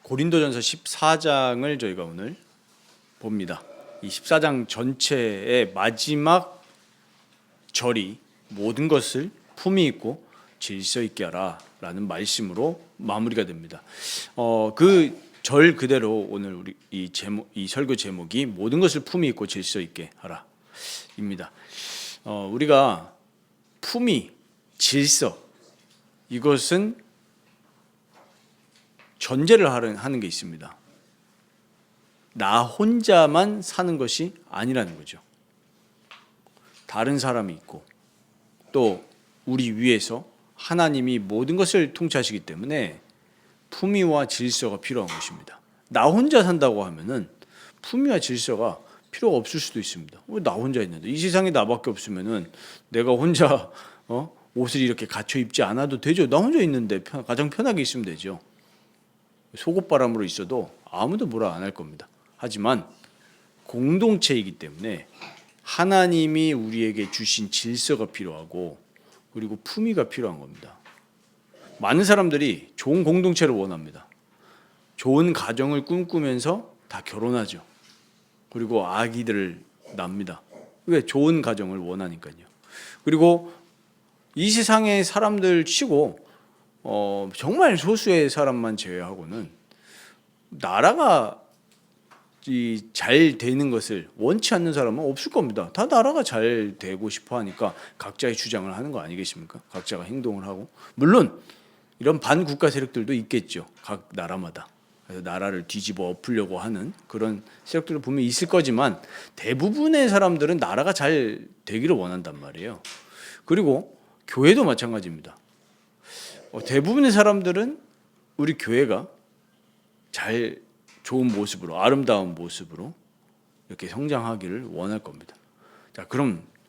고린도전서 14장을 저희가 오늘 봅니다. 이 14장 전체의 마지막 절이 모든 것을 품위 있고 질서 있게 하라 라는 말씀으로 마무리가 됩니다. 그 절 그대로 오늘 우리 이 설교 제목이 모든 것을 품위 있고 질서 있게 하라 입니다. 우리가 품위, 질서, 이것은 전제를 하는 게 있습니다. 나 혼자만 사는 것이 아니라는 거죠. 다른 사람이 있고 또 우리 위에서 하나님이 모든 것을 통치하시기 때문에 품위와 질서가 필요한 것입니다. 나 혼자 산다고 하면은 품위와 질서가 필요가 없을 수도 있습니다. 왜 나 혼자 있는데 이 세상에 나밖에 없으면은 내가 혼자 옷을 이렇게 갖춰 입지 않아도 되죠. 나 혼자 있는데 가장 편하게 있으면 되죠. 속옷바람으로 있어도 아무도 뭐라 안 할 겁니다. 하지만 공동체이기 때문에 하나님이 우리에게 주신 질서가 필요하고 그리고 품위가 필요한 겁니다. 많은 사람들이 좋은 공동체를 원합니다. 좋은 가정을 꿈꾸면서 다 결혼하죠. 그리고 아기들을 낳습니다. 왜? 좋은 가정을 원하니까요. 그리고 이 세상의 사람들 치고 정말 소수의 사람만 제외하고는 나라가 잘 되는 것을 원치 않는 사람은 없을 겁니다. 다 나라가 잘 되고 싶어 하니까 각자의 주장을 하는 거 아니겠습니까? 각자가 행동을 하고. 물론 이런 반국가 세력들도 있겠죠. 각 나라마다. 그래서 나라를 뒤집어 엎으려고 하는 그런 세력들을 보면 있을 거지만 대부분의 사람들은 나라가 잘 되기를 원한단 말이에요. 그리고 교회도 마찬가지입니다. 대부분의 사람들은 우리 교회가 잘 좋은 모습으로 아름다운 모습으로 이렇게 성장하기를 원할 겁니다. 자,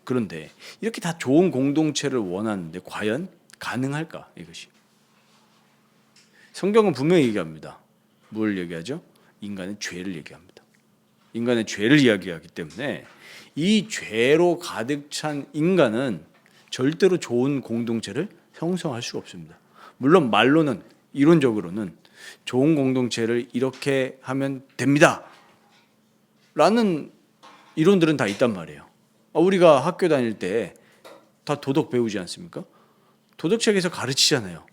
그런데 이렇게 다 좋은 공동체를 원하는데 과연 가능할까 이것이? 성경은 분명히 얘기합니다. 뭘 얘기하죠? 인간의 죄를 얘기합니다. 인간의 죄를 이야기하기 때문에 이 죄로 가득 찬 인간은 절대로 좋은 공동체를 형성할 수가 없습니다. 물론 말로는 이론적으로는 좋은 공동체를 이렇게 하면 됩니다 라는 이론들은 다 있단 말이에요. 우리가 학교 다닐 때 다 도덕 배우지 않습니까? 도덕책에서 가르치잖아요.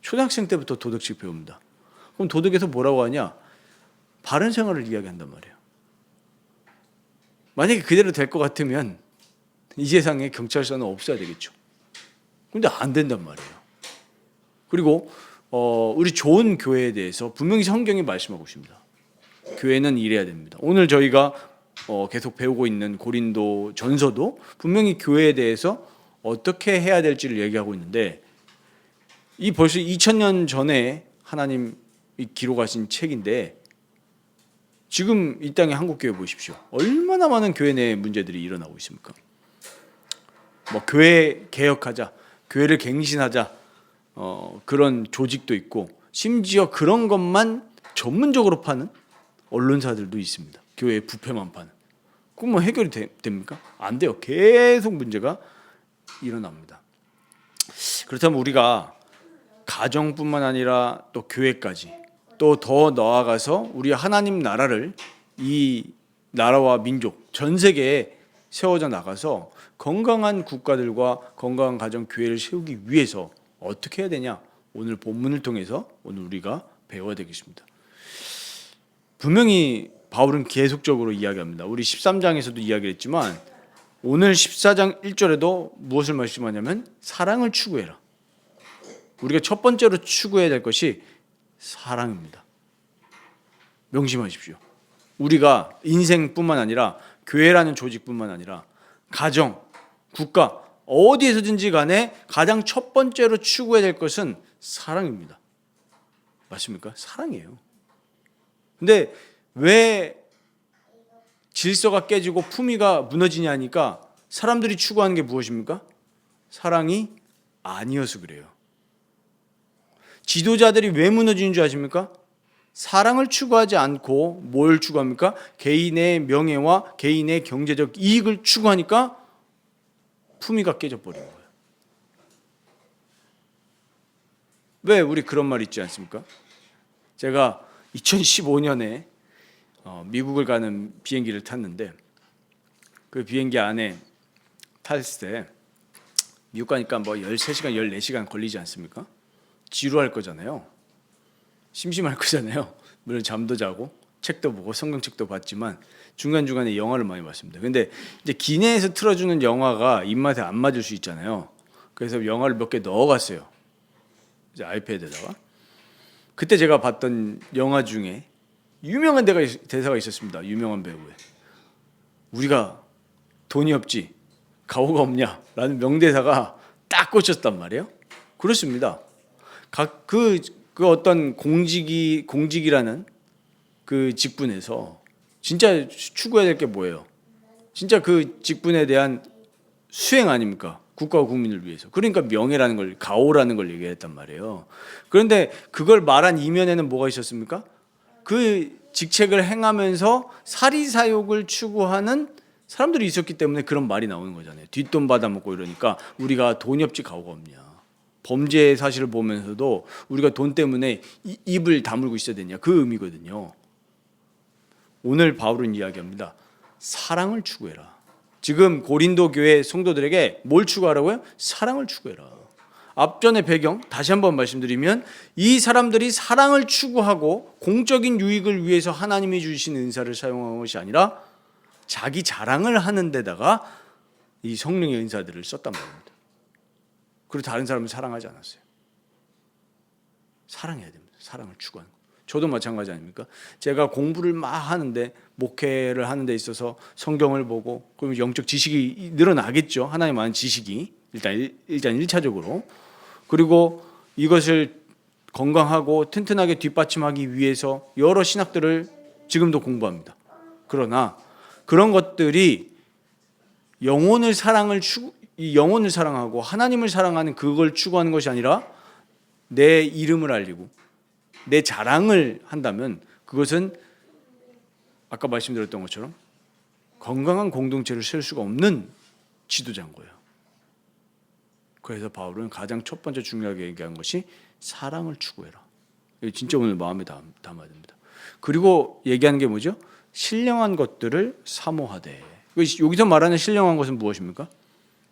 초등학생 때부터 도덕책 배웁니다. 그럼 도덕에서 뭐라고 하냐? 바른 생활을 이야기한단 말이에요. 만약에 그대로 될 것 같으면 이 세상에 경찰서는 없어야 되겠죠. 근데 안 된단 말이에요. 그리고 우리 좋은 교회에 대해서 분명히 성경이 말씀하고 있습니다. 교회는 이래야 됩니다. 오늘 저희가 계속 배우고 있는 고린도 전서도 분명히 교회에 대해서 어떻게 해야 될지를 얘기하고 있는데 이 벌써 2000년 전에 하나님이 기록하신 책인데 지금 이 땅의 한국교회 보십시오. 얼마나 많은 교회 내 문제들이 일어나고 있습니까? 교회 개혁하자, 교회를 갱신하자, 그런 조직도 있고 심지어 그런 것만 전문적으로 파는 언론사들도 있습니다. 교회의 부패만 파는. 그럼 해결이 됩니까? 안 돼요. 계속 문제가 일어납니다. 그렇다면 우리가 가정뿐만 아니라 또 교회까지 또 더 나아가서 우리 하나님 나라를 이 나라와 민족 전 세계에 세워져 나가서 건강한 국가들과 건강한 가정 교회를 세우기 위해서 어떻게 해야 되냐? 오늘 본문을 통해서 오늘 우리가 배워야 되겠습니다. 분명히 바울은 계속적으로 이야기합니다. 우리 13장에서도 이야기를 했지만 오늘 14장 1절에도 무엇을 말씀하냐면 사랑을 추구해라. 우리가 첫 번째로 추구해야 될 것이 사랑입니다. 명심하십시오. 우리가 인생뿐만 아니라 교회라는 조직뿐만 아니라 가정, 국가 어디에서든지 간에 가장 첫 번째로 추구해야 될 것은 사랑입니다. 맞습니까? 사랑이에요. 근데 왜 질서가 깨지고 품위가 무너지냐니까 사람들이 추구하는 게 무엇입니까? 사랑이 아니어서 그래요. 지도자들이 왜 무너지는 줄 아십니까? 사랑을 추구하지 않고 뭘 추구합니까? 개인의 명예와 개인의 경제적 이익을 추구하니까 품위가 깨져버린 거예요. 왜 우리 그런 말 있지 않습니까? 제가 2015년에 미국을 가는 비행기를 탔는데 그 비행기 안에 탔을 때 미국 가니까 뭐 13시간, 14시간 걸리지 않습니까? 지루할 거잖아요. 심심할 거잖아요. 물론 잠도 자고 책도 보고 성경책도 봤지만 중간중간에 영화를 많이 봤습니다. 근데 이제 기내에서 틀어주는 영화가 입맛에 안 맞을 수 있잖아요. 그래서 영화를 몇 개 넣어갔어요. 이제 아이패드에다가. 그때 제가 봤던 영화 중에 유명한 대사가 있었습니다. 유명한 배우의. 우리가 돈이 없지 가오가 없냐라는 명대사가 딱 꽂혔단 말이에요. 그렇습니다. 그 어떤 공직이라는 그 직분에서 진짜 추구해야 될 게 뭐예요? 진짜 그 직분에 대한 수행 아닙니까? 국가와 국민을 위해서. 그러니까 명예라는 걸, 가오라는 걸 얘기했단 말이에요. 그런데 그걸 말한 이면에는 뭐가 있었습니까? 그 직책을 행하면서 사리사욕을 추구하는 사람들이 있었기 때문에 그런 말이 나오는 거잖아요. 뒷돈 받아먹고 이러니까 우리가 돈이 없지 가오가 없냐. 범죄의 사실을 보면서도 우리가 돈 때문에 입을 다물고 있어야 되냐. 그 의미거든요. 오늘 바울은 이야기합니다. 사랑을 추구해라. 지금 고린도 교회 성도들에게 뭘 추구하라고요? 사랑을 추구해라. 앞전의 배경 다시 한번 말씀드리면 이 사람들이 사랑을 추구하고 공적인 유익을 위해서 하나님이 주신 은사를 사용한 것이 아니라 자기 자랑을 하는 데다가 이 성령의 은사들을 썼단 말입니다. 그리고 다른 사람을 사랑하지 않았어요. 사랑해야 됩니다. 사랑을 추구하는 거. 저도 마찬가지 아닙니까? 제가 공부를 막 하는데 목회를 하는 데 있어서 성경을 보고 그럼 영적 지식이 늘어나겠죠. 하나님 아는 지식이 일단 1차적으로. 그리고 이것을 건강하고 튼튼하게 뒷받침하기 위해서 여러 신학들을 지금도 공부합니다. 그러나 그런 것들이 영혼을 사랑하고 하나님을 사랑하는 그걸 추구하는 것이 아니라 내 이름을 알리고 내 자랑을 한다면 그것은 아까 말씀드렸던 것처럼 건강한 공동체를 세울 수가 없는 지도자인 거예요. 그래서 바울은 가장 첫 번째 중요하게 얘기한 것이 사랑을 추구해라. 진짜 오늘 마음에 담아야 됩니다. 그리고 얘기하는 게 뭐죠? 신령한 것들을 사모하되. 여기서 말하는 신령한 것은 무엇입니까?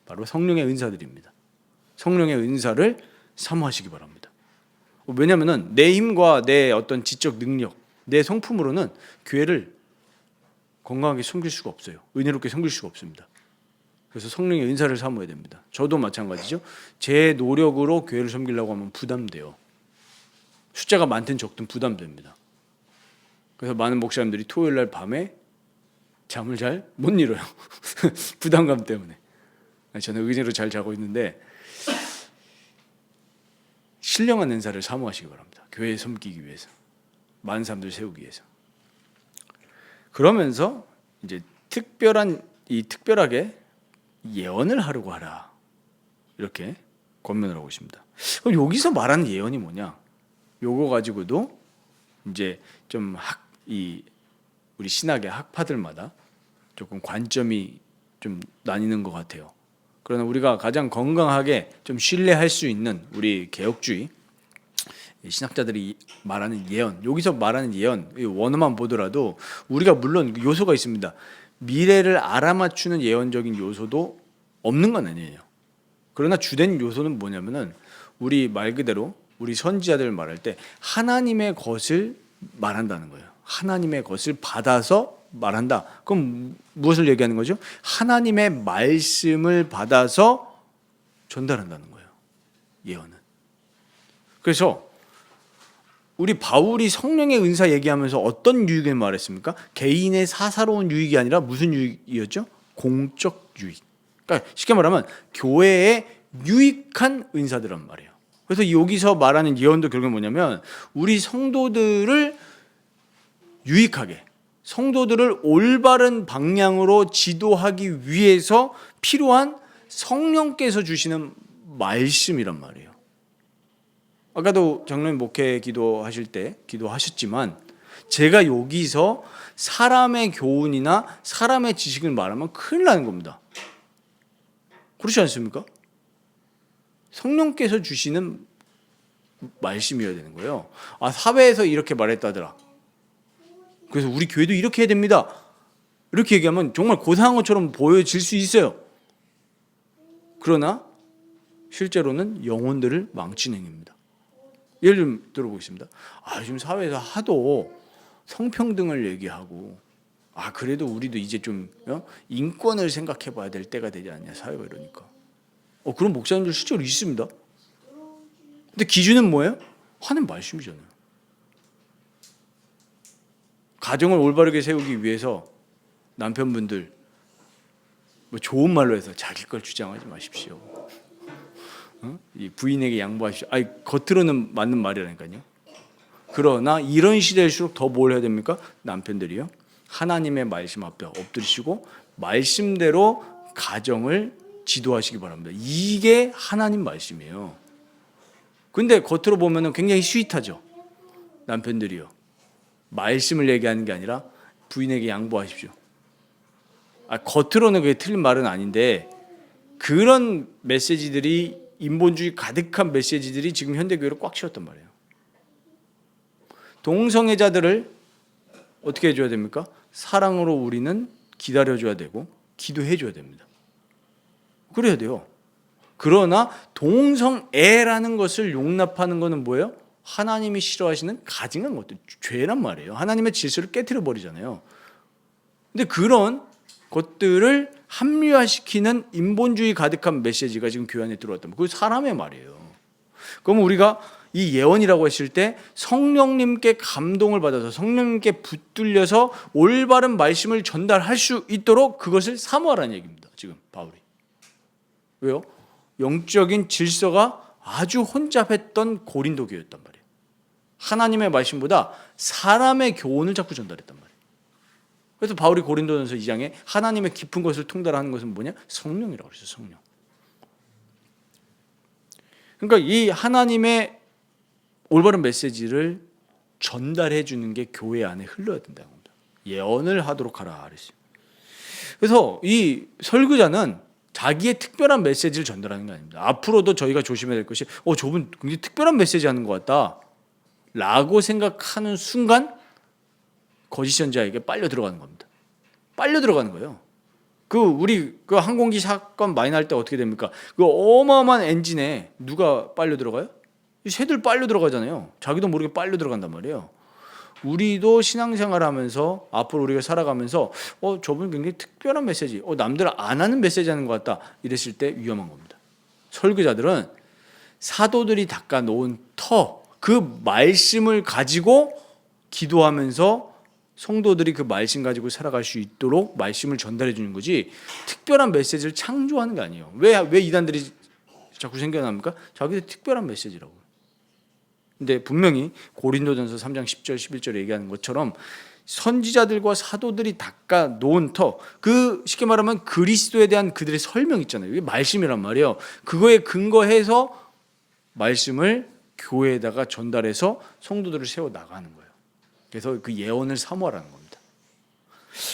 바로 성령의 은사들입니다. 성령의 은사를 사모하시기 바랍니다. 왜냐하면 내 힘과 내 어떤 지적 능력, 내 성품으로는 교회를 건강하게 섬길 수가 없어요. 은혜롭게 섬길 수가 없습니다. 그래서 성령의 은사를 사모해야 됩니다. 저도 마찬가지죠. 제 노력으로 교회를 섬기려고 하면 부담돼요. 숫자가 많든 적든 부담됩니다. 그래서 많은 목사님들이 토요일 날 밤에 잠을 잘 못 이뤄요. 부담감 때문에. 저는 의지로 잘 자고 있는데 신령한 은사를 사모하시기 바랍니다. 교회에 섬기기 위해서. 많은 사람들 세우기 위해서. 그러면서 이제 특별하게 예언을 하려고 하라. 이렇게 권면을 하고 있습니다. 그럼 여기서 말하는 예언이 뭐냐? 요거 가지고도 이제 좀 우리 신학의 학파들마다 조금 관점이 좀 나뉘는 것 같아요. 그러나 우리가 가장 건강하게 좀 신뢰할 수 있는 우리 개혁주의 신학자들이 말하는 예언, 여기서 말하는 예언 원어만 보더라도 우리가 물론 요소가 있습니다. 미래를 알아맞추는 예언적인 요소도 없는 건 아니에요. 그러나 주된 요소는 뭐냐면은 우리 말 그대로 우리 선지자들 말할 때 하나님의 것을 말한다는 거예요. 하나님의 것을 받아서 말한다. 그럼 무엇을 얘기하는 거죠? 하나님의 말씀을 받아서 전달한다는 거예요. 예언은. 그래서 우리 바울이 성령의 은사 얘기하면서 어떤 유익을 말했습니까? 개인의 사사로운 유익이 아니라 무슨 유익이었죠? 공적 유익. 그러니까 쉽게 말하면 교회에 유익한 은사들란 말이에요. 그래서 여기서 말하는 예언도 결국은 뭐냐면 우리 성도들을 유익하게, 성도들을 올바른 방향으로 지도하기 위해서 필요한 성령께서 주시는 말씀이란 말이에요. 아까도 장로님 목회 기도하실 때 기도하셨지만 제가 여기서 사람의 교훈이나 사람의 지식을 말하면 큰일 나는 겁니다. 그렇지 않습니까? 성령께서 주시는 말씀이어야 되는 거예요. 아, 사회에서 이렇게 말했다더라. 그래서 우리 교회도 이렇게 해야 됩니다. 이렇게 얘기하면 정말 고상한 것처럼 보여질 수 있어요. 그러나 실제로는 영혼들을 망치는 행위입니다. 예를 좀 들어보겠습니다. 아, 요즘 사회에서 하도 성평등을 얘기하고, 아, 그래도 우리도 이제 좀 인권을 생각해 봐야 될 때가 되지 않냐, 사회가 이러니까. 그런 목사님들 실제로 있습니다. 근데 기준은 뭐예요? 하는 말씀이잖아요. 가정을 올바르게 세우기 위해서 남편분들 뭐 좋은 말로 해서 자기 걸 주장하지 마십시오. 이 부인에게 양보하십시오. 아니, 겉으로는 맞는 말이라니까요. 그러나 이런 시대일수록 더 뭘 해야 됩니까? 남편들이요, 하나님의 말씀 앞에 엎드리시고 말씀대로 가정을 지도하시기 바랍니다. 이게 하나님 말씀이에요. 근데 겉으로 보면은 굉장히 스윗하죠. 남편들이요, 말씀을 얘기하는 게 아니라 부인에게 양보하십시오. 겉으로는 그게 틀린 말은 아닌데, 그런 메시지들이, 인본주의 가득한 메시지들이 지금 현대교회를 꽉 채웠단 말이에요. 동성애자들을 어떻게 해줘야 됩니까? 사랑으로 우리는 기다려줘야 되고 기도해줘야 됩니다. 그래야 돼요. 그러나 동성애라는 것을 용납하는 것은 뭐예요? 하나님이 싫어하시는 가증한 것들, 죄란 말이에요. 하나님의 질서를 깨트려 버리잖아요. 근데 그런 것들을 합리화시키는 인본주의 가득한 메시지가 지금 교회 안에 들어왔다면, 그게 사람의 말이에요. 그럼 우리가 이 예언이라고 했을 때 성령님께 감동을 받아서 성령님께 붙들려서 올바른 말씀을 전달할 수 있도록 그것을 사모하라는 얘기입니다. 지금 바울이. 왜요? 영적인 질서가 아주 혼잡했던 고린도 교회였단 말이에요. 하나님의 말씀보다 사람의 교훈을 자꾸 전달했단 말이에요. 그래서 바울이 고린도전서 2장에 하나님의 깊은 것을 통달하는 것은 뭐냐? 성령이라고 그랬어요. 성령. 그러니까 이 하나님의 올바른 메시지를 전달해 주는 게 교회 안에 흘러야 된다는 겁니다. 예언을 하도록 하라 그랬어요. 그래서 이 설교자는 자기의 특별한 메시지를 전달하는 게 아닙니다. 앞으로도 저희가 조심해야 될 것이 저분 굉장히 특별한 메시지 하는 것 같다 라고 생각하는 순간 거짓 선지자에게 빨려 들어가는 겁니다. 빨려 들어가는 거예요. 우리 항공기 사건 많이 날 때 어떻게 됩니까? 그 어마어마한 엔진에 누가 빨려 들어가요? 새들 빨려 들어가잖아요. 자기도 모르게 빨려 들어간단 말이에요. 우리도 신앙생활하면서 앞으로 우리가 살아가면서 저분 굉장히 특별한 메시지, 남들 안 하는 메시지 하는 것 같다 이랬을 때 위험한 겁니다. 설교자들은 사도들이 닦아 놓은 터, 그 말씀을 가지고 기도하면서 성도들이 그 말씀 가지고 살아갈 수 있도록 말씀을 전달해 주는 거지, 특별한 메시지를 창조하는 게 아니에요. 왜 이단들이 자꾸 생겨납니까? 자기들 특별한 메시지라고. 근데 분명히 고린도전서 3장 10절 11절에 얘기하는 것처럼 선지자들과 사도들이 닦아 놓은 터, 쉽게 말하면 그리스도에 대한 그들의 설명 있잖아요. 이게 말씀이란 말이에요. 그거에 근거해서 말씀을 교회에다가 전달해서 성도들을 세워 나가는 거예요. 그래서 그 예언을 사모하라는 겁니다.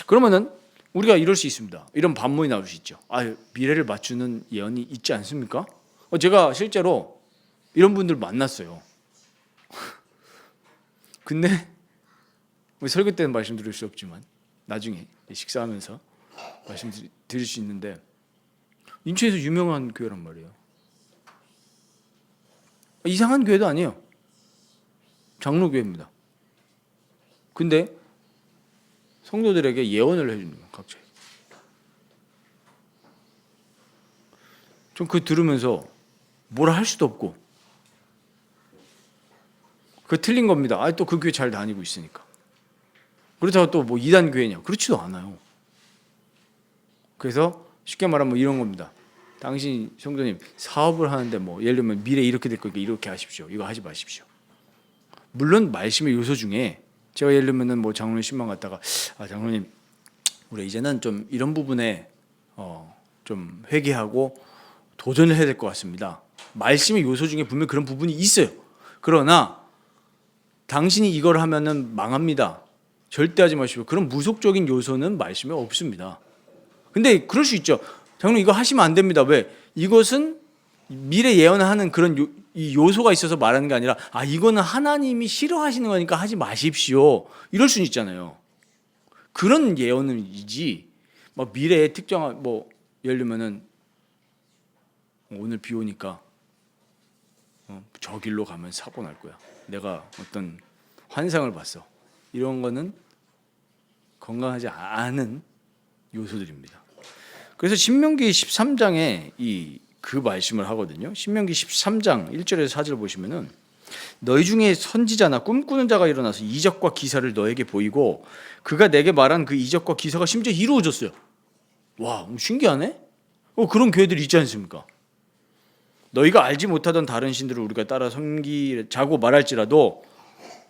그러면은 우리가 이럴 수 있습니다. 이런 반문이 나올 수 있죠. 미래를 맞추는 예언이 있지 않습니까? 제가 실제로 이런 분들 만났어요. 근데 설교 때는 말씀드릴 수 없지만 나중에 식사하면서 말씀드릴 수 있는데, 인천에서 유명한 교회란 말이에요. 이상한 교회도 아니에요. 장로교회입니다. 근데 성도들에게 예언을 해주는 거예요. 각자. 좀 들으면서 뭐라 할 수도 없고, 틀린 겁니다. 또 그 교회 잘 다니고 있으니까. 그렇다고 또 뭐 이단 교회냐? 그렇지도 않아요. 그래서 쉽게 말하면 이런 겁니다. 당신 성도님 사업을 하는데 예를 들면 미래 이렇게 될 거니까 이렇게 하십시오. 이거 하지 마십시오. 물론 말씀의 요소 중에 제가 예를 들면은 장로님 신방 갔다가 장로님 우리 이제는 좀 이런 부분에 좀 회개하고 도전을 해야 될 것 같습니다. 말씀의 요소 중에 분명 그런 부분이 있어요. 그러나 당신이 이걸 하면은 망합니다. 절대 하지 마시고, 그런 무속적인 요소는 말씀에 없습니다. 근데 그럴 수 있죠. 장로님 이거 하시면 안 됩니다. 왜? 이것은 미래 예언하는 그런 이 요소가 있어서 말하는 게 아니라 이거는 하나님이 싫어하시는 거니까 하지 마십시오. 이럴 수는 있잖아요. 그런 예언이지. 막 미래에 특정한 예를 들면은 오늘 비 오니까 저 길로 가면 사고 날 거야. 내가 어떤 환상을 봤어. 이런 거는 건강하지 않은 요소들입니다. 그래서 신명기 13장에 그 말씀을 하거든요. 신명기 13장 1절에서 4절 보시면은 너희 중에 선지자나 꿈꾸는 자가 일어나서 이적과 기사를 너에게 보이고 그가 내게 말한 그 이적과 기사가 심지어 이루어졌어요. 와, 신기하네. 그런 교회들이 있지 않습니까? 너희가 알지 못하던 다른 신들을 우리가 따라 섬기자고 말할지라도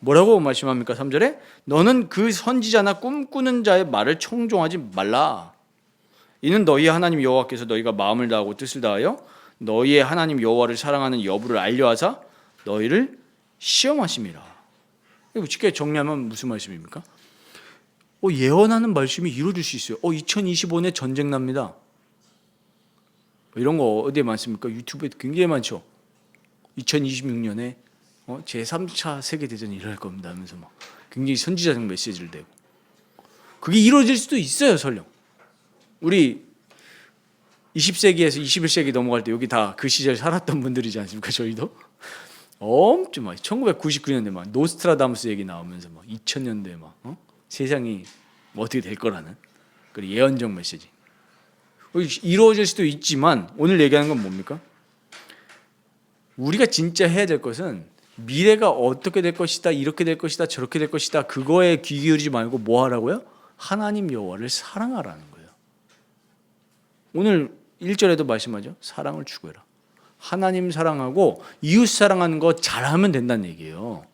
뭐라고 말씀합니까? 3절에 너는 그 선지자나 꿈꾸는 자의 말을 청종하지 말라. 이는 너희의 하나님 여호와께서 너희가 마음을 다하고 뜻을 다하여 너희의 하나님 여호와를 사랑하는 여부를 알려하사 너희를 시험하심이라. 이거 쉽게 정리하면 무슨 말씀입니까? 예언하는 말씀이 이루어질 수 있어요. 2025년 전쟁 납니다. 이런 거 어디에 많습니까? 유튜브에 굉장히 많죠. 2026년에 제3차 세계대전이 일어날 겁니다 하면서 막 굉장히 선지자적 메시지를 내고 그게 이루어질 수도 있어요. 설령 우리 20세기에서 21세기 넘어갈 때 여기 다 그 시절 살았던 분들이지 않습니까? 저희도 엄청 막 1999년대 막 노스트라다무스 얘기 나오면서 막 2000년대 막 세상이 어떻게 될 거라는 그 예언적 메시지 이루어질 수도 있지만 오늘 얘기하는 건 뭡니까? 우리가 진짜 해야 될 것은 미래가 어떻게 될 것이다, 이렇게 될 것이다, 저렇게 될 것이다 그거에 귀 기울이지 말고 뭐 하라고요? 하나님 여호와를 사랑하라는 거예요. 오늘 1절에도 말씀하죠. 사랑을 추구해라. 하나님 사랑하고 이웃 사랑하는 거 잘하면 된다는 얘기예요.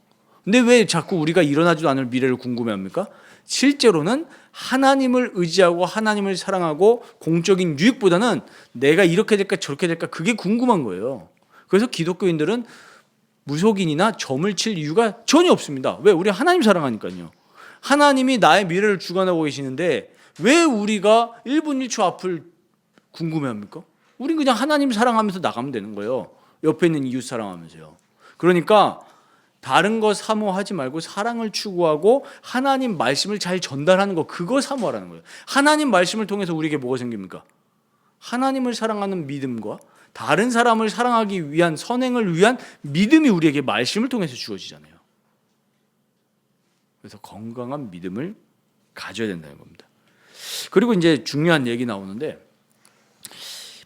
근데 왜 자꾸 우리가 일어나지도 않을 미래를 궁금해합니까? 실제로는 하나님을 의지하고 하나님을 사랑하고 공적인 유익보다는 내가 이렇게 될까 저렇게 될까 그게 궁금한 거예요. 그래서 기독교인들은 무속인이나 점을 칠 이유가 전혀 없습니다. 왜? 우리 하나님 사랑하니까요. 하나님이 나의 미래를 주관하고 계시는데 왜 우리가 1분 1초 앞을 궁금해합니까? 우린 그냥 하나님 사랑하면서 나가면 되는 거예요. 옆에 있는 이웃 사랑하면서요. 그러니까 다른 거 사모하지 말고 사랑을 추구하고 하나님 말씀을 잘 전달하는 거 그거 사모하라는 거예요. 하나님 말씀을 통해서 우리에게 뭐가 생깁니까? 하나님을 사랑하는 믿음과 다른 사람을 사랑하기 위한 선행을 위한 믿음이 우리에게 말씀을 통해서 주어지잖아요. 그래서 건강한 믿음을 가져야 된다는 겁니다. 그리고 이제 중요한 얘기 나오는데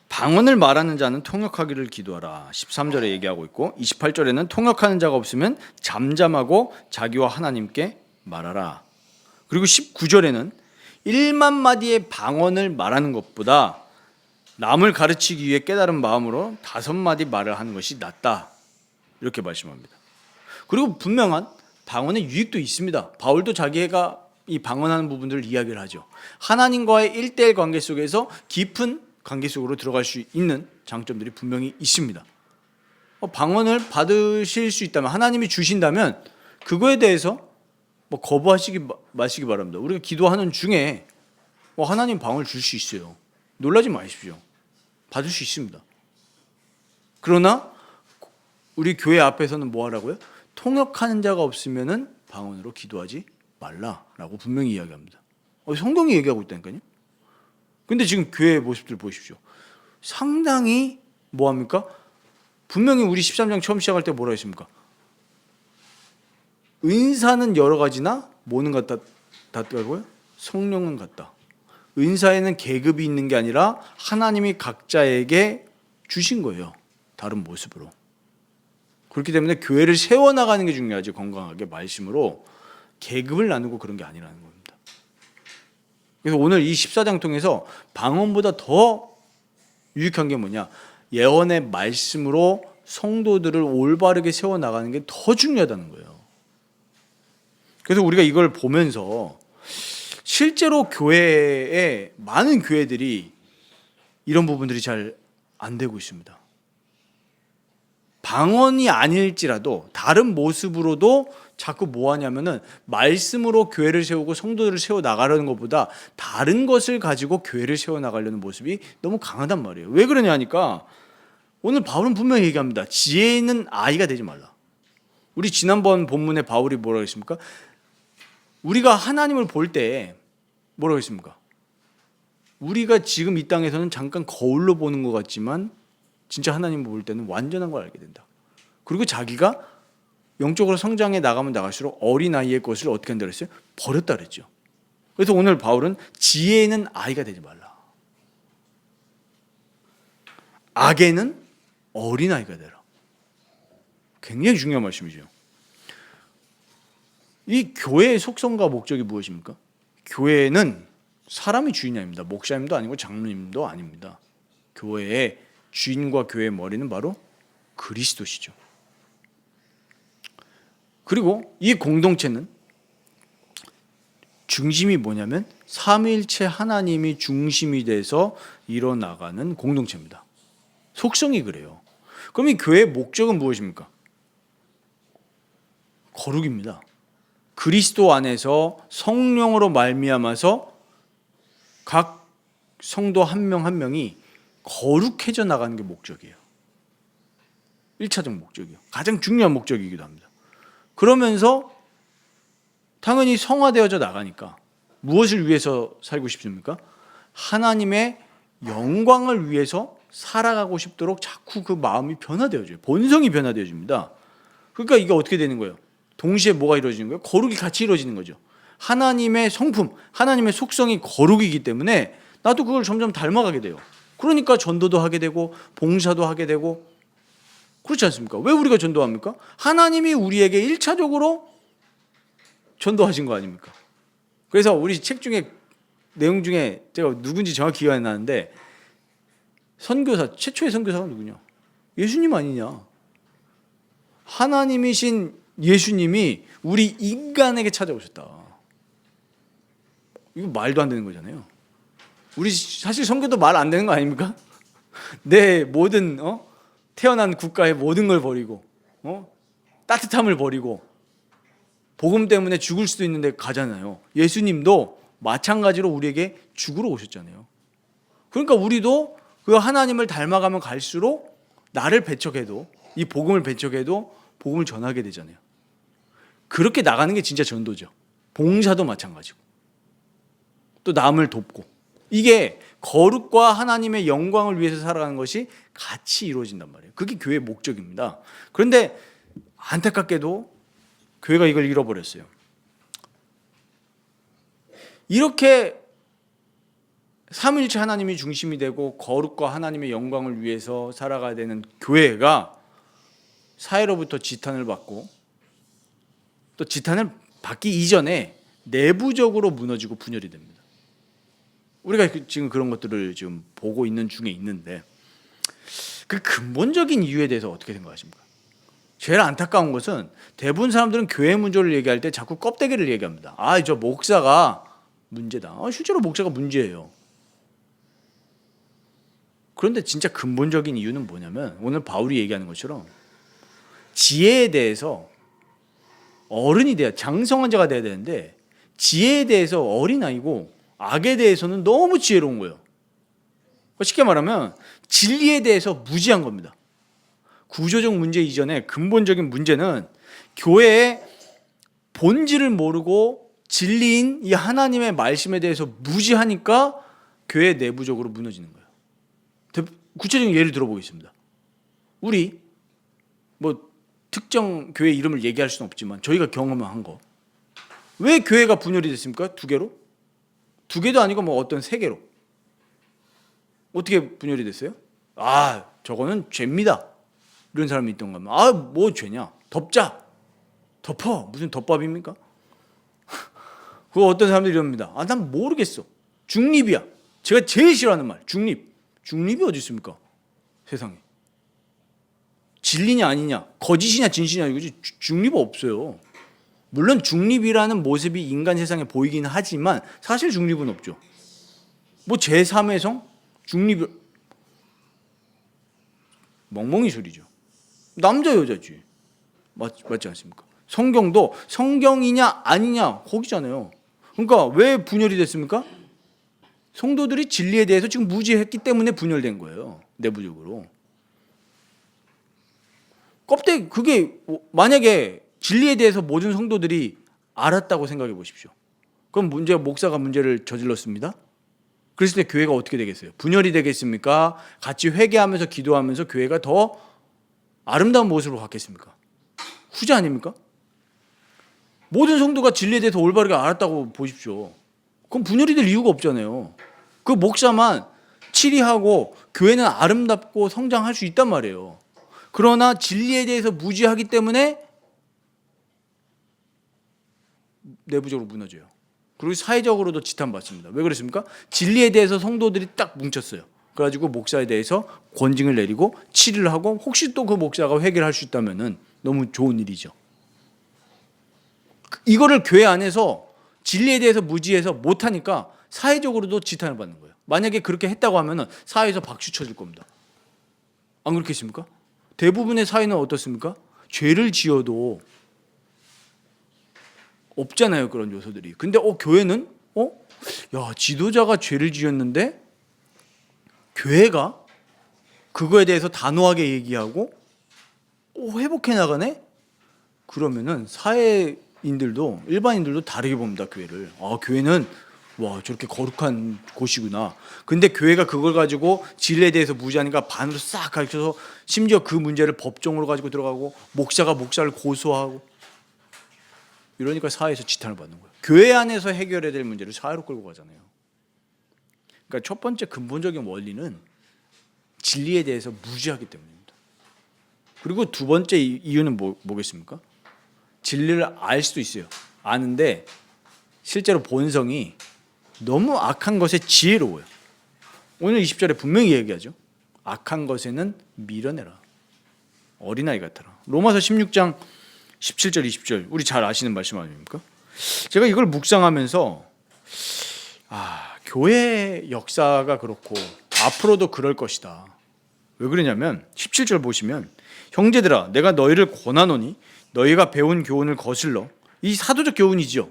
방언을 말하는 자는 통역하기를 기도하라. 13절에 얘기하고 있고 28절에는 통역하는 자가 없으면 잠잠하고 자기와 하나님께 말하라. 그리고 19절에는 1만 마디의 방언을 말하는 것보다 남을 가르치기 위해 깨달은 마음으로 5마디 말을 하는 것이 낫다. 이렇게 말씀합니다. 그리고 분명한 방언의 유익도 있습니다. 바울도 자기가 이 방언하는 부분들을 이야기를 하죠. 하나님과의 1대1 관계 속에서 깊은 관계 속으로 들어갈 수 있는 장점들이 분명히 있습니다. 방언을 받으실 수 있다면 하나님이 주신다면 그거에 대해서 거부하시기 마시기 바랍니다. 우리가 기도하는 중에 하나님 방언을 줄 수 있어요. 놀라지 마십시오. 받을 수 있습니다. 그러나 우리 교회 앞에서는 뭐 하라고요? 통역하는 자가 없으면은 방언으로 기도하지 말라라고 분명히 이야기합니다. 성경이 얘기하고 있다니까요. 근데 지금 교회의 모습들 보십시오. 상당히 뭐합니까? 분명히 우리 13장 처음 시작할 때 뭐라 했습니까? 은사는 여러 가지나 뭐는 같다고요? 성령은 같다. 은사에는 계급이 있는 게 아니라 하나님이 각자에게 주신 거예요. 다른 모습으로. 그렇기 때문에 교회를 세워나가는 게 중요하지 건강하게 말씀으로 계급을 나누고 그런 게 아니라는 겁니다. 그래서 오늘 이 14장 통해서 방언보다 더 유익한 게 뭐냐? 예언의 말씀으로 성도들을 올바르게 세워나가는 게 더 중요하다는 거예요. 그래서 우리가 이걸 보면서 실제로 교회에 많은 교회들이 이런 부분들이 잘 안 되고 있습니다. 방언이 아닐지라도 다른 모습으로도 자꾸 뭐 하냐면은 말씀으로 교회를 세우고 성도들을 세워 나가려는 것보다 다른 것을 가지고 교회를 세워 나가려는 모습이 너무 강하단 말이에요. 왜 그러냐 하니까 오늘 바울은 분명히 얘기합니다. 지혜 있는 아이가 되지 말라. 우리 지난번 본문에 바울이 뭐라고 했습니까? 우리가 하나님을 볼 때 뭐라고 했습니까? 우리가 지금 이 땅에서는 잠깐 거울로 보는 것 같지만 진짜 하나님을 볼 때는 완전한 걸 알게 된다. 그리고 자기가 영적으로 성장해 나가면 나갈수록 어린아이의 것을 어떻게 한다 그랬어요? 버렸다 그랬죠. 그래서 오늘 바울은 지혜 있는 아이가 되지 말라. 악에는 어린아이가 되라. 굉장히 중요한 말씀이죠. 이 교회의 속성과 목적이 무엇입니까? 교회는 사람이 주인이 아닙니다. 목사님도 아니고 장로님도 아닙니다. 교회의 주인과 교회의 머리는 바로 그리스도시죠. 그리고 이 공동체는 중심이 뭐냐면 삼위일체 하나님이 중심이 돼서 일어나가는 공동체입니다. 속성이 그래요. 그럼 이 교회의 목적은 무엇입니까? 거룩입니다. 그리스도 안에서 성령으로 말미암아서 각 성도 한 명 한 명이 거룩해져 나가는 게 목적이에요. 1차적 목적이요. 가장 중요한 목적이기도 합니다. 그러면서 당연히 성화되어져 나가니까 무엇을 위해서 살고 싶습니까? 하나님의 영광을 위해서 살아가고 싶도록 자꾸 그 마음이 변화되어져요. 본성이 변화되어집니다. 그러니까 이게 어떻게 되는 거예요? 동시에 뭐가 이루어지는 거예요? 거룩이 같이 이루어지는 거죠. 하나님의 성품, 하나님의 속성이 거룩이기 때문에 나도 그걸 점점 닮아가게 돼요. 그러니까 전도도 하게 되고 봉사도 하게 되고 그렇지 않습니까? 왜 우리가 전도합니까? 하나님이 우리에게 1차적으로 전도하신 거 아닙니까? 그래서 우리 책 중에 내용 중에 제가 누군지 정확히 기억이 안 나는데 선교사, 최초의 선교사가 누구냐? 예수님 아니냐? 하나님이신 예수님이 우리 인간에게 찾아오셨다. 이거 말도 안 되는 거잖아요. 우리 사실 선교도 말 안 되는 거 아닙니까? 내 모든 태어난 국가의 모든 걸 버리고 따뜻함을 버리고 복음 때문에 죽을 수도 있는데 가잖아요. 예수님도 마찬가지로 우리에게 죽으러 오셨잖아요. 그러니까 우리도 그 하나님을 닮아가면 갈수록 나를 배척해도 이 복음을 배척해도 복음을 전하게 되잖아요. 그렇게 나가는 게 진짜 전도죠. 봉사도 마찬가지고 또 남을 돕고 이게 거룩과 하나님의 영광을 위해서 살아가는 것이 같이 이루어진단 말이에요. 그게 교회의 목적입니다. 그런데 안타깝게도 교회가 이걸 잃어버렸어요. 이렇게 삼위일체 하나님이 중심이 되고 거룩과 하나님의 영광을 위해서 살아가야 되는 교회가 사회로부터 지탄을 받고 또 지탄을 받기 이전에 내부적으로 무너지고 분열이 됩니다. 우리가 지금 그런 것들을 지금 보고 있는 중에 있는데 그 근본적인 이유에 대해서 어떻게 생각하십니까? 제일 안타까운 것은 대부분 사람들은 교회 문제를 얘기할 때 자꾸 껍데기를 얘기합니다. 저 목사가 문제다. 실제로 목사가 문제예요. 그런데 진짜 근본적인 이유는 뭐냐면 오늘 바울이 얘기하는 것처럼 지혜에 대해서 어른이 돼야 장성한 자가 돼야 되는데 지혜에 대해서 어린아이고 악에 대해서는 너무 지혜로운 거예요. 쉽게 말하면 진리에 대해서 무지한 겁니다. 구조적 문제 이전에 근본적인 문제는 교회의 본질을 모르고 진리인 이 하나님의 말씀에 대해서 무지하니까 교회 내부적으로 무너지는 거예요. 구체적인 예를 들어보겠습니다. 우리 특정 교회 이름을 얘기할 수는 없지만 저희가 경험한 거. 왜 교회가 분열이 됐습니까? 두 개로? 두 개도 아니고 어떤 세 개로. 어떻게 분열이 됐어요? 저거는 죄입니다. 이런 사람이 있던 거면 뭐 죄냐? 덮자. 덮어. 무슨 덮밥입니까? 그거 어떤 사람들이 이럽니다. 난 모르겠어. 중립이야. 제가 제일 싫어하는 말. 중립. 중립이 어디 있습니까? 세상에. 진리냐 아니냐, 거짓이냐 진실이냐 이거지 중립은 없어요. 물론 중립이라는 모습이 인간 세상에 보이긴 하지만 사실 중립은 없죠. 제3의 성? 중립 멍멍이 소리죠. 남자 여자지. 맞지 않습니까? 성경도 성경이냐 아니냐 거기잖아요. 그러니까 왜 분열이 됐습니까? 성도들이 진리에 대해서 지금 무지했기 때문에 분열된 거예요. 내부적으로. 껍데기 그게 만약에 진리에 대해서 모든 성도들이 알았다고 생각해 보십시오. 그럼 목사가 문제를 저질렀습니다. 그랬을 때 교회가 어떻게 되겠어요? 분열이 되겠습니까? 같이 회개하면서 기도하면서 교회가 더 아름다운 모습으로 갖겠습니까? 후자 아닙니까? 모든 성도가 진리에 대해서 올바르게 알았다고 보십시오. 그럼 분열이 될 이유가 없잖아요. 그 목사만 치리하고 교회는 아름답고 성장할 수 있단 말이에요. 그러나 진리에 대해서 무지하기 때문에 내부적으로 무너져요. 그리고 사회적으로도 지탄받습니다. 왜 그렇습니까? 진리에 대해서 성도들이 딱 뭉쳤어요. 그래가지고 목사에 대해서 권징을 내리고 치리를 하고 혹시 또 그 목사가 회개를 할 수 있다면 너무 좋은 일이죠. 이거를 교회 안에서 진리에 대해서 무지해서 못하니까 사회적으로도 지탄을 받는 거예요. 만약에 그렇게 했다고 하면 사회에서 박수 쳐줄 겁니다. 안 그렇겠습니까? 대부분의 사회는 어떻습니까? 죄를 지어도 없잖아요, 그런 요소들이. 근데 교회는 야, 지도자가 죄를 지었는데 교회가 그거에 대해서 단호하게 얘기하고 회복해 나가네? 그러면은 사회인들도 일반인들도 다르게 봅니다, 교회를. 교회는 와, 저렇게 거룩한 곳이구나. 근데 교회가 그걸 가지고 진리에 대해서 무지하니까 반으로 싹 가르쳐서 심지어 그 문제를 법정으로 가지고 들어가고 목사가 목사를 고소하고 이러니까 사회에서 지탄을 받는 거예요. 교회 안에서 해결해야 될 문제를 사회로 끌고 가잖아요. 그러니까 첫 번째 근본적인 원리는 진리에 대해서 무지하기 때문입니다. 그리고 두 번째 이유는 뭐겠습니까? 진리를 알 수도 있어요. 아는데 실제로 본성이 너무 악한 것에 지혜로워요. 오늘 20절에 분명히 얘기하죠. 악한 것에는 밀어내라. 어린아이 같아라. 로마서 16장 17절 20절 우리 잘 아시는 말씀 아닙니까? 제가 이걸 묵상하면서 교회 역사가 그렇고 앞으로도 그럴 것이다. 왜 그러냐면 17절 보시면 형제들아 내가 너희를 권하노니 너희가 배운 교훈을 거슬러 이 사도적 교훈이지요.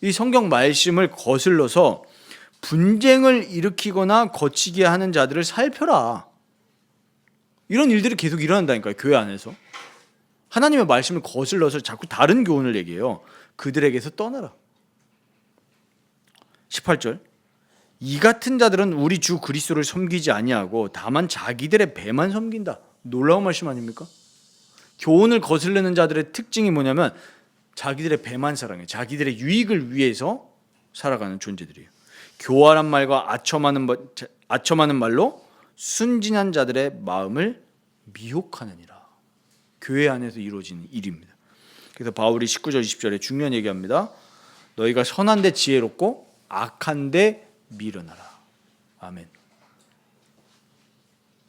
이 성경 말씀을 거슬러서 분쟁을 일으키거나 거치게 하는 자들을 살펴라. 이런 일들이 계속 일어난다니까요. 교회 안에서. 하나님의 말씀을 거슬러서 자꾸 다른 교훈을 얘기해요. 그들에게서 떠나라. 18절 이 같은 자들은 우리 주 그리스도를 섬기지 아니하고 다만 자기들의 배만 섬긴다. 놀라운 말씀 아닙니까? 교훈을 거슬리는 자들의 특징이 뭐냐면 자기들의 배만 사랑해. 자기들의 유익을 위해서 살아가는 존재들이에요. 교활한 말과 아첨하는 말로 순진한 자들의 마음을 미혹하느니라. 교회 안에서 이루어지는 일입니다. 그래서 바울이 19절 20절에 중요한 얘기합니다. 너희가 선한데 지혜롭고 악한데 밀어나라. 아멘.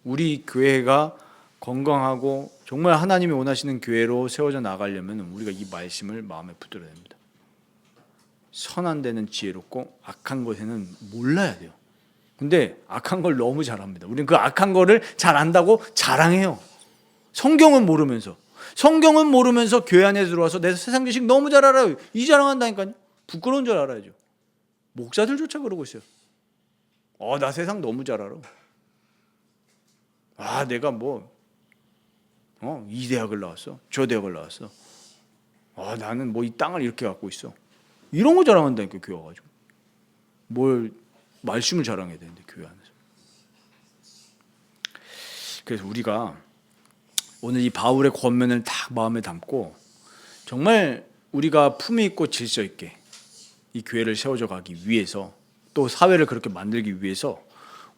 우리 교회가 건강하고 정말 하나님이 원하시는 교회로 세워져 나가려면 우리가 이 말씀을 마음에 붙들어야 됩니다. 선한 데는 지혜롭고 악한 것에는 몰라야 돼요. 근데 악한 걸 너무 잘합니다. 우리는 그 악한 거를 잘 안다고 자랑해요. 성경은 모르면서 교회 안에 들어와서 내 세상 지식 너무 잘 알아요. 이 자랑한다니까요. 부끄러운 줄 알아야죠. 목사들조차 그러고 있어요. 나 세상 너무 잘 알아. 내가 이 대학을 나왔어. 저 대학을 나왔어. 나는 이 땅을 이렇게 갖고 있어. 이런 거 자랑한다니까 교회 와가지고. 뭘 말씀을 자랑해야 되는데 교회 안에서. 그래서 우리가 오늘 이 바울의 권면을 딱 마음에 담고 정말 우리가 품위 있고 질서 있게 이 교회를 세워져 가기 위해서 또 사회를 그렇게 만들기 위해서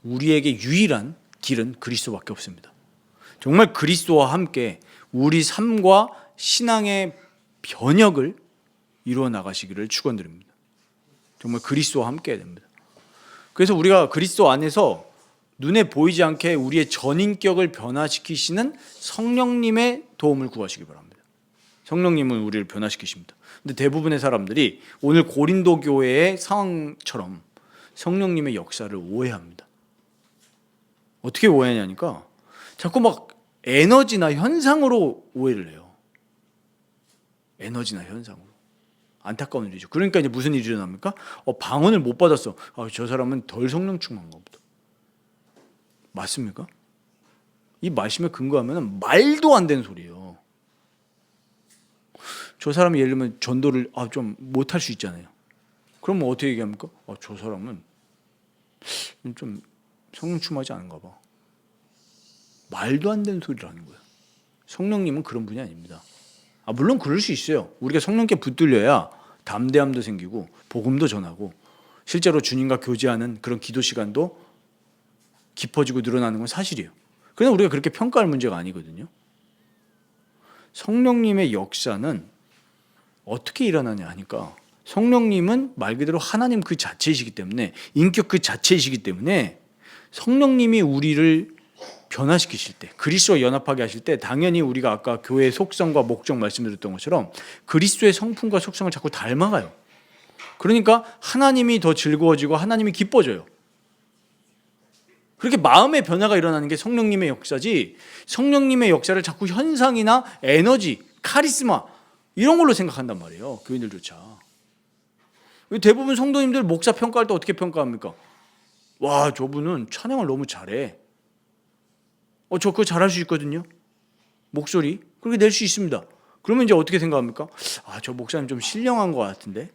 우리에게 유일한 길은 그리스도밖에 없습니다. 정말 그리스도와 함께 우리 삶과 신앙의 변혁을 이루어 나가시기를 축원드립니다. 정말 그리스도와 함께 해야 됩니다. 그래서 우리가 그리스도 안에서 눈에 보이지 않게 우리의 전인격을 변화시키시는 성령님의 도움을 구하시기 바랍니다. 성령님은 우리를 변화시키십니다. 근데 대부분의 사람들이 오늘 고린도 교회의 상황처럼 성령님의 역사를 오해합니다. 어떻게 오해하냐니까 자꾸 에너지나 현상으로 오해를 해요. 에너지나 현상으로. 안타까운 일이죠. 그러니까 이제 무슨 일이 일어납니까? 방언을 못 받았어. 저 사람은 덜 성령 충만한가 보다. 맞습니까? 이 말씀에 근거하면 말도 안 되는 소리예요. 저 사람이 예를 들면 전도를 좀 못할 수 있잖아요. 그럼 뭐 어떻게 얘기합니까? 저 사람은 좀 성령 충만하지 않은가 봐. 말도 안 되는 소리를 하는 거예요. 성령님은 그런 분이 아닙니다. 물론 그럴 수 있어요. 우리가 성령께 붙들려야 담대함도 생기고 복음도 전하고 실제로 주님과 교제하는 그런 기도 시간도 깊어지고 늘어나는 건 사실이에요. 그러나 우리가 그렇게 평가할 문제가 아니거든요. 성령님의 역사는 어떻게 일어나냐 하니까 성령님은 말 그대로 하나님 그 자체이시기 때문에 인격 그 자체이시기 때문에 성령님이 우리를 변화시키실 때 그리스도와 연합하게 하실 때 당연히 우리가 아까 교회의 속성과 목적 말씀드렸던 것처럼 그리스도의 성품과 속성을 자꾸 닮아가요. 그러니까 하나님이 더 즐거워지고 하나님이 기뻐져요. 그렇게 마음의 변화가 일어나는 게 성령님의 역사지 성령님의 역사를 자꾸 현상이나 에너지, 카리스마 이런 걸로 생각한단 말이에요. 교인들조차. 대부분 성도님들 목사 평가할 때 어떻게 평가합니까? 와, 저분은 찬양을 너무 잘해. 저 그거 잘할 수 있거든요. 목소리 그렇게 낼 수 있습니다. 그러면 이제 어떻게 생각합니까? 저 목사님 좀 신령한 것 같은데.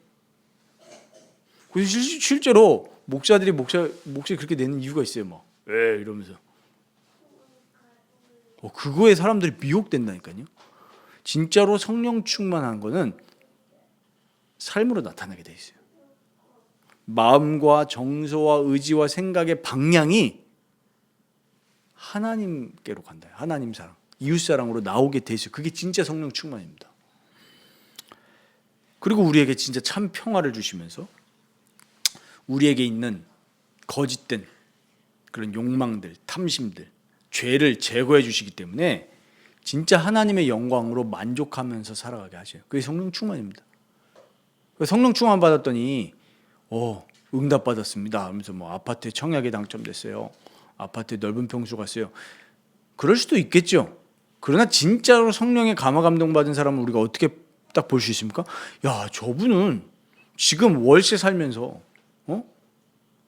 그래서 실제로 목사들이 목소리 그렇게 내는 이유가 있어요. 막 왜 이러면서. 그거에 사람들이 미혹된다니까요. 진짜로 성령 충만한 거는 삶으로 나타나게 돼 있어요. 마음과 정서와 의지와 생각의 방향이 하나님께로 간다. 하나님 사랑, 이웃 사랑으로 나오게 돼 있어요. 그게 진짜 성령 충만입니다. 그리고 우리에게 진짜 참 평화를 주시면서 우리에게 있는 거짓된 그런 욕망들, 탐심들, 죄를 제거해 주시기 때문에 진짜 하나님의 영광으로 만족하면서 살아가게 하셔요. 그게 성령 충만입니다. 성령 충만 받았더니 응답 받았습니다 하면서 아파트에 청약에 당첨됐어요. 아파트에 넓은 평수 갔어요. 그럴 수도 있겠죠. 그러나 진짜로 성령의 감화 감동 받은 사람은 우리가 어떻게 딱 볼 수 있습니까? 야, 저분은 지금 월세 살면서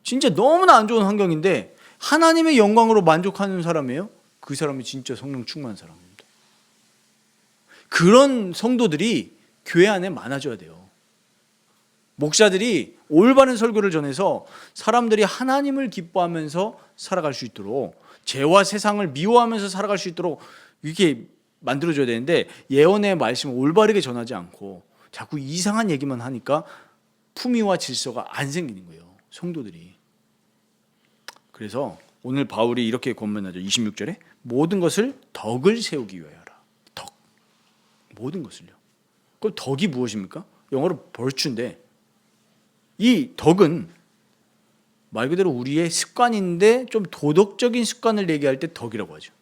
진짜 너무나 안 좋은 환경인데 하나님의 영광으로 만족하는 사람이에요. 그 사람이 진짜 성령 충만한 사람입니다. 그런 성도들이 교회 안에 많아져야 돼요. 목사들이 올바른 설교를 전해서 사람들이 하나님을 기뻐하면서 살아갈 수 있도록 죄와 세상을 미워하면서 살아갈 수 있도록 이렇게 만들어줘야 되는데 예언의 말씀을 올바르게 전하지 않고 자꾸 이상한 얘기만 하니까 품위와 질서가 안 생기는 거예요. 성도들이. 그래서 오늘 바울이 이렇게 권면하죠. 26절에 모든 것을 덕을 세우기 위하여 하라. 덕. 모든 것을요. 그럼 덕이 무엇입니까? 영어로 virtue인데 이 덕은 말 그대로 우리의 습관인데 좀 도덕적인 습관을 얘기할 때 덕이라고 하죠.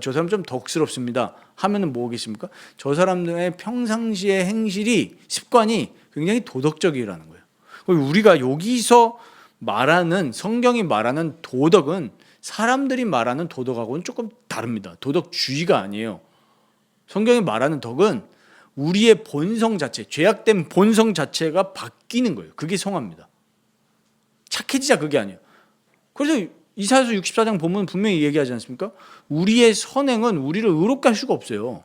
저 사람 좀 덕스럽습니다 하면은 뭐겠습니까? 저 사람들의 평상시의 행실이 습관이 굉장히 도덕적이라는 거예요. 우리가 여기서 말하는 성경이 말하는 도덕은 사람들이 말하는 도덕하고는 조금 다릅니다. 도덕주의가 아니에요. 성경이 말하는 덕은 우리의 본성 자체, 죄악된 본성 자체가 바뀌는 거예요. 그게 성화입니다. 착해지자 그게 아니에요. 그래서 이사야서 64장 보면 분명히 얘기하지 않습니까? 우리의 선행은 우리를 의롭게 할 수가 없어요.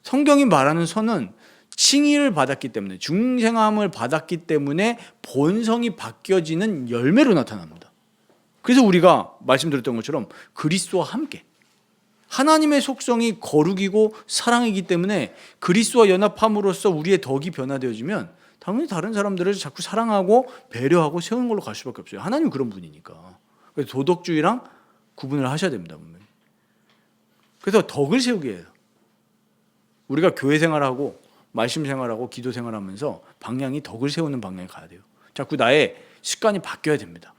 성경이 말하는 선은 칭의를 받았기 때문에 중생함을 받았기 때문에 본성이 바뀌어지는 열매로 나타납니다. 그래서 우리가 말씀드렸던 것처럼 그리스도와 함께 하나님의 속성이 거룩이고 사랑이기 때문에 그리스도와 연합함으로써 우리의 덕이 변화되어지면 당연히 다른 사람들을 자꾸 사랑하고 배려하고 세우는 걸로 갈 수밖에 없어요. 하나님은 그런 분이니까. 그래서 도덕주의랑 구분을 하셔야 됩니다. 그래서 덕을 세우게 해요. 우리가 교회 생활하고 말씀 생활하고 기도 생활하면서 방향이 덕을 세우는 방향에 가야 돼요. 자꾸 나의 습관이 바뀌어야 됩니다.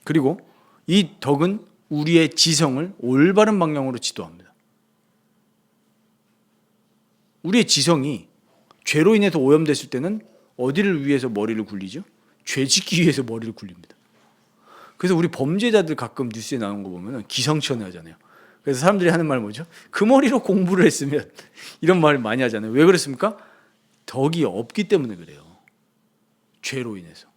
그리고 이 덕은 우리의 지성을 올바른 방향으로 지도합니다. 우리의 지성이 죄로 인해서 오염됐을 때는 어디를 위해서 머리를 굴리죠? 죄 짓기 위해서 머리를 굴립니다. 그래서 우리 범죄자들 가끔 뉴스에 나오는 거 보면 기상천외 하잖아요. 그래서 사람들이 하는 말 뭐죠? 그 머리로 공부를 했으면 이런 말을 많이 하잖아요. 왜 그렇습니까? 덕이 없기 때문에 그래요. 죄로 인해서.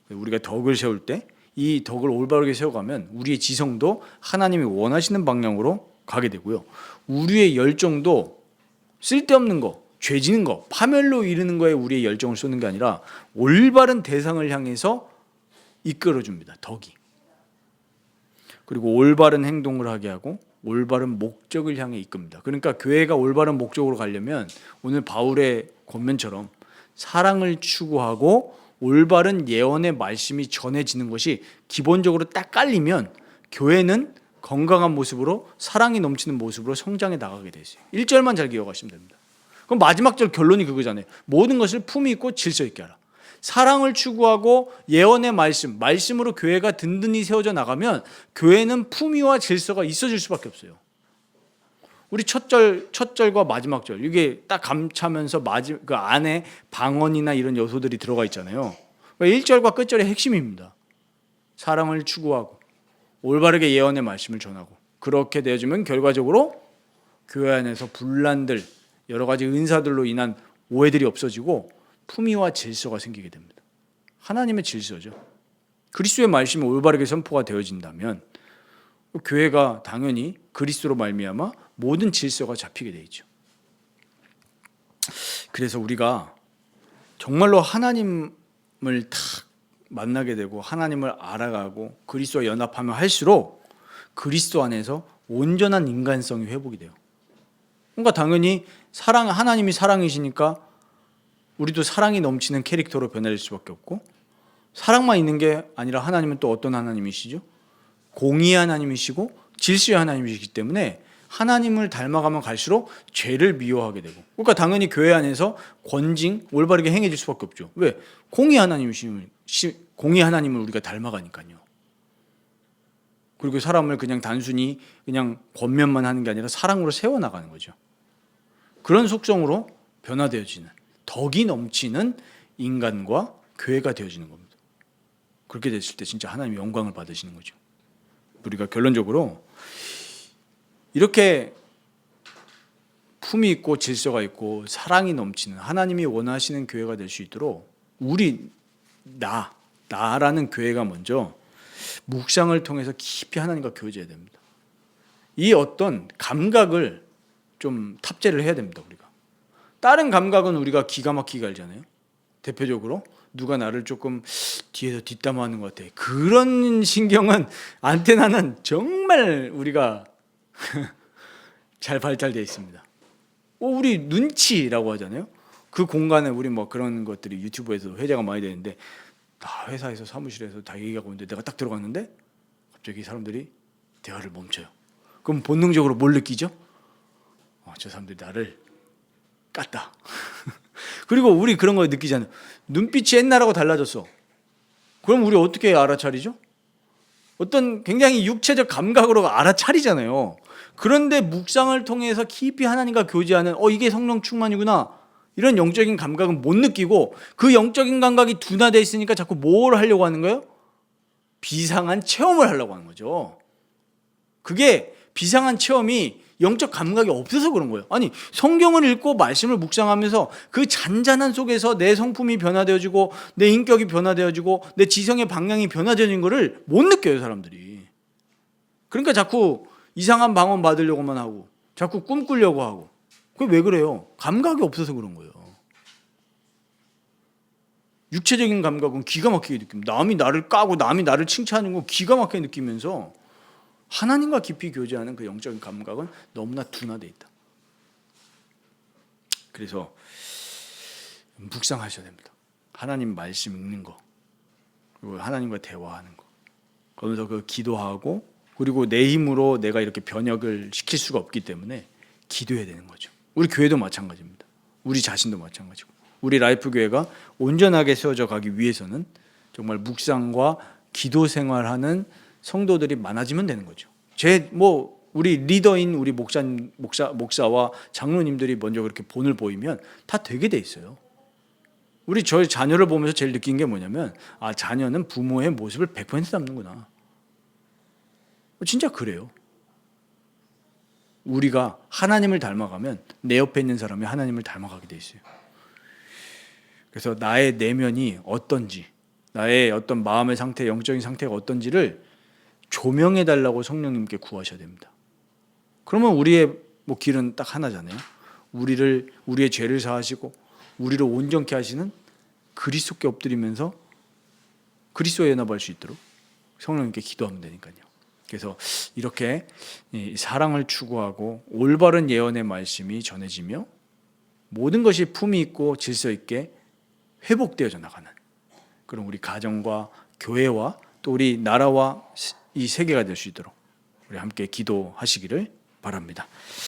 우리가 덕을 세울 때 이 덕을 올바르게 세워가면 우리의 지성도 하나님이 원하시는 방향으로 가게 되고요. 우리의 열정도 쓸데없는 거, 죄지는 거, 파멸로 이르는 거에 우리의 열정을 쏟는 게 아니라 올바른 대상을 향해서 이끌어줍니다. 덕이. 그리고 올바른 행동을 하게 하고 올바른 목적을 향해 이끕니다. 그러니까 교회가 올바른 목적으로 가려면 오늘 바울의 권면처럼 사랑을 추구하고 올바른 예언의 말씀이 전해지는 것이 기본적으로 딱 깔리면 교회는 건강한 모습으로 사랑이 넘치는 모습으로 성장해 나가게 되죠. 1절만 잘 기억하시면 됩니다. 그럼 마지막 절 결론이 그거잖아요. 모든 것을 품위 있고 질서 있게 하라. 사랑을 추구하고 예언의 말씀으로 교회가 든든히 세워져 나가면 교회는 품위와 질서가 있어질 수밖에 없어요. 우리 첫 절과 마지막 절 이게 딱 감차면서 그 안에 방언이나 이런 요소들이 들어가 있잖아요. 1절과 끝절의 핵심입니다. 사랑을 추구하고 올바르게 예언의 말씀을 전하고 그렇게 되어지면 결과적으로 교회 안에서 분란들 여러 가지 은사들로 인한 오해들이 없어지고 품위와 질서가 생기게 됩니다. 하나님의 질서죠. 그리스도의 말씀이 올바르게 선포가 되어진다면 교회가 당연히 그리스도로 말미암아 모든 질서가 잡히게 돼 있죠. 그래서 우리가 정말로 하나님을 탁 만나게 되고 하나님을 알아가고 그리스도와 연합하면 할수록 그리스도 안에서 온전한 인간성이 회복이 돼요. 그러니까 당연히 하나님이 사랑이시니까 우리도 사랑이 넘치는 캐릭터로 변할 수밖에 없고 사랑만 있는 게 아니라 하나님은 또 어떤 하나님이시죠? 공의의 하나님이시고 질서의 하나님이시기 때문에 하나님을 닮아가면 갈수록 죄를 미워하게 되고 그러니까 당연히 교회 안에서 권징, 올바르게 행해질 수밖에 없죠. 왜? 공의의 하나님을 우리가 닮아가니까요. 그리고 사람을 그냥 단순히 그냥 권면만 하는 게 아니라 사랑으로 세워나가는 거죠. 그런 속성으로 변화되어지는 덕이 넘치는 인간과 교회가 되어지는 겁니다. 그렇게 됐을 때 진짜 하나님의 영광을 받으시는 거죠. 우리가 결론적으로 이렇게 품이 있고 질서가 있고 사랑이 넘치는 하나님이 원하시는 교회가 될 수 있도록 나라는 교회가 먼저 묵상을 통해서 깊이 하나님과 교제해야 됩니다. 이 어떤 감각을 좀 탑재를 해야 됩니다. 우리가 다른 감각은 우리가 기가 막히게 알잖아요. 대표적으로 누가 나를 조금 뒤에서 뒷담화하는 것 같아. 그런 신경은 안테나는 정말 우리가 잘 발달되어 있습니다. 우리 눈치라고 하잖아요. 그 공간에 우리 뭐 그런 것들이 유튜브에서 회자가 많이 되는데 다 회사에서 사무실에서 다 얘기하고 있는데 내가 딱 들어갔는데 갑자기 사람들이 대화를 멈춰요. 그럼 본능적으로 뭘 느끼죠? 저 사람들이 나를 깠다. 그리고 우리 그런 거 느끼잖아요. 눈빛이 옛날하고 달라졌어. 그럼 우리 어떻게 알아차리죠? 어떤 굉장히 육체적 감각으로 알아차리잖아요. 그런데 묵상을 통해서 깊이 하나님과 교제하는 이게 성령 충만이구나. 이런 영적인 감각은 못 느끼고 그 영적인 감각이 둔화되어 있으니까 자꾸 뭘 하려고 하는 거예요? 비상한 체험을 하려고 하는 거죠. 그게 비상한 체험이 영적 감각이 없어서 그런 거예요. 아니 성경을 읽고 말씀을 묵상하면서 그 잔잔한 속에서 내 성품이 변화되어지고 내 인격이 변화되어지고 내 지성의 방향이 변화되어진 거를 못 느껴요 사람들이. 그러니까 자꾸 이상한 방언 받으려고만 하고 자꾸 꿈꾸려고 하고. 그게 왜 그래요? 감각이 없어서 그런 거예요. 육체적인 감각은 기가 막히게 느낍니다. 남이 나를 까고 남이 나를 칭찬하는 거 기가 막히게 느끼면서 하나님과 깊이 교제하는 그 영적인 감각은 너무나 둔화되어 있다. 그래서 묵상하셔야 됩니다. 하나님 말씀 읽는 거, 그리고 하나님과 대화하는 거, 그러면서 그 기도하고 그리고 내 힘으로 내가 이렇게 변혁을 시킬 수가 없기 때문에 기도해야 되는 거죠. 우리 교회도 마찬가지입니다. 우리 자신도 마찬가지고 우리 라이프 교회가 온전하게 세워져 가기 위해서는 정말 묵상과 기도 생활하는 성도들이 많아지면 되는 거죠. 우리 리더인 우리 목사와 장로님들이 먼저 그렇게 본을 보이면 다 되게 돼 있어요. 우리 저희 자녀를 보면서 제일 느낀 게 뭐냐면 자녀는 부모의 모습을 100% 담는구나. 진짜 그래요. 우리가 하나님을 닮아가면 내 옆에 있는 사람이 하나님을 닮아가게 돼 있어요. 그래서 나의 내면이 어떤지 나의 어떤 마음의 상태, 영적인 상태가 어떤지를 조명해 달라고 성령님께 구하셔야 됩니다. 그러면 우리의 길은 딱 하나잖아요. 우리의 죄를 사하시고 우리를 온전케 하시는 그리스도께 엎드리면서 그리스도에 연합할 수 있도록 성령님께 기도하면 되니까요. 그래서 이렇게 사랑을 추구하고 올바른 예언의 말씀이 전해지며 모든 것이 품위 있고 질서 있게 회복되어져 나가는 그런 우리 가정과 교회와 또 우리 나라와 이 세계가 될 수 있도록 우리 함께 기도하시기를 바랍니다.